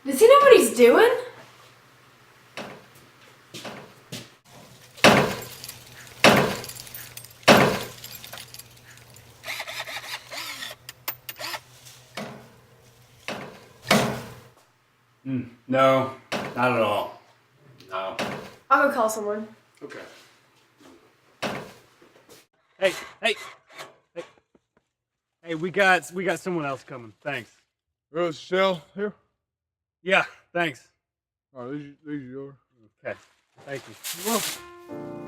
Does he know what he's doing? No, not at all. No. I'll go call someone. Okay. Hey, hey, hey, hey! We got someone else coming. Thanks. Rose Shell here. Yeah, thanks. Oh, these yours. Okay, thank you. You're welcome.